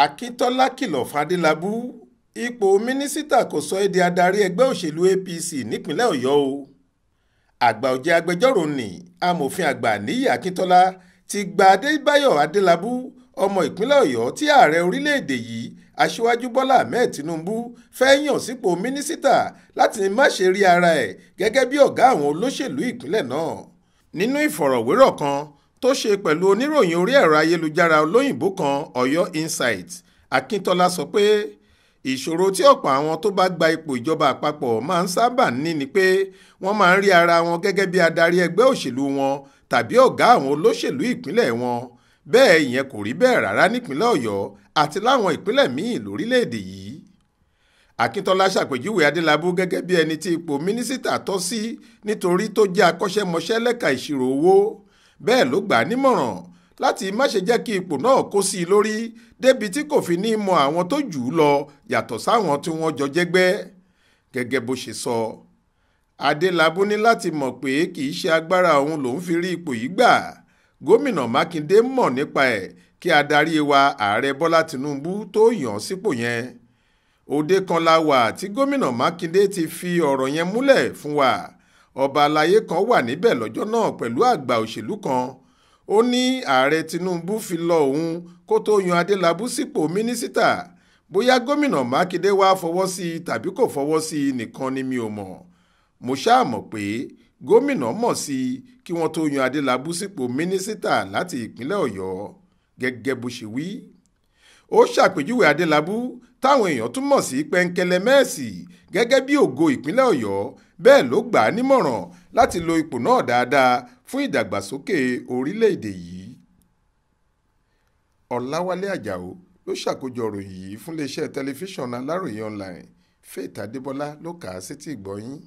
Akintọla kìlọ̀ fún Adelabu ipò mínísítà kò sọ ẹ́ di adarí ẹgbẹ́ òṣèlú APC nípínlẹ̀ Ọ̀yọ́ o. Àgbà ọ̀jẹ̀ agbẹjọ́rò ní amòfin àgbà Níyì Akintọla ti gba Adelabu ọmọ ìpínlẹ̀ Ọ̀yọ́ tí ààrẹ orílẹ̀-èdè yìí Aṣíwájú Bọ́lá Ahmed Tinubu fẹ́ yàn sípò mínísítà láti má ṣe rí ara ẹ̀ gẹ́gẹ́ bí ọ̀gá àwọn olóṣèlú ìpínlẹ̀ náà. Nínú ìfọ̀rọ̀wérọ̀ kan tó ṣe pẹ̀lú oníròyìn orí ẹ̀rọ ayélujára olóyìnbó kan Ọ̀yọ́ Insight, Akintọla sọ pé ìṣòro tí ọ̀pọ̀ àwọn tó bá gba ipò ìjọba àpapọ̀ máa ń sábà ní ni pé wọ́n máa ń rí ara wọn gẹ́gẹ́ bí adarí ẹgbẹ́ òṣèlú wọn tàbí ọ̀gá àwọn olóṣèlú ìpínlẹ̀ wọn. Bẹ́ẹ̀ ìyẹn kò rí bẹ́ẹ̀ rárá nípínlẹ̀ Ọ̀yọ́ àti láwọn ìpínlẹ̀ míì lórílẹ̀‐èdè yìí. Akintọla ṣàpèjúwe Adelabu gẹ́gẹ́ bí ẹni tí ipò mínísítà tọ́ sí nítorí tó jẹ́ akọ́ṣẹ́mọṣẹ́ lẹ́ka ìṣirò owó. Bẹ́ẹ̀ ló gbà á nímọ̀ràn láti má ṣe jẹ́ kí ipò náà kó sí i lórí débi tí kò fi ní mọ àwọn tó jù ú lọ yàtọ̀ sáwọn tí wọ́n jọ jẹ́gbẹ́. Gẹ́gẹ́ bó ṣe sọ, Adelabu ní láti mọ̀ pé kì í ṣe agbára òun lòún fi rí ipò yìí gbà. Gómìnà Mákindé mọ̀ nípa ẹ̀ kí adarí wa ààrẹ Bọ́lá Tinubu tó yàn án sípò yẹn. Òde kan la wà tí gómìnà Mákindé ti fi ọ̀rọ̀ yẹn múlẹ̀ fún wa. Ọba aláyé kan wà níbẹ̀ lọ́jọ́ náà pẹ̀lú àgbà òṣèlú kan. Ó ní ààrẹ Tinubu fi lọ òun kó tó yan Adelabu sípò mínísítà. Bóyá gómìnà Mákindé wá fọwọ́ sí i tàbí kò fọwọ́ sí i nìkan ni mi ò mọ̀. Mo ṣáà mọ̀ pé gómìnà mọ̀ sí i kí wọ́n tó yan Adelabu sípò mínísítà láti ìpínlẹ̀ Ọ̀yọ́, gẹ́gẹ́ bó ṣe wí. Ó ṣàpèjúwe Adelabu táwọn èèyàn tún mọ̀ sí pẹ́ńkẹ́lẹ́ mẹ́ẹ̀sì gẹ́gẹ́ bí ògo ìpínlẹ̀ Ọ̀yọ́. Bẹ́ẹ̀ ló gbà á nímọ̀ràn láti lo ipò náà dáadáa fún ìdàgbàsókè orílẹ̀-èdè yìí. Ọláwálé Àjàó ló ṣàkójọ ìròyìn yìí fún iléeṣẹ́ tẹlifíṣàn Aláròye online. Faith Adébọlá ló kà á sétí ìgbọ́ yín.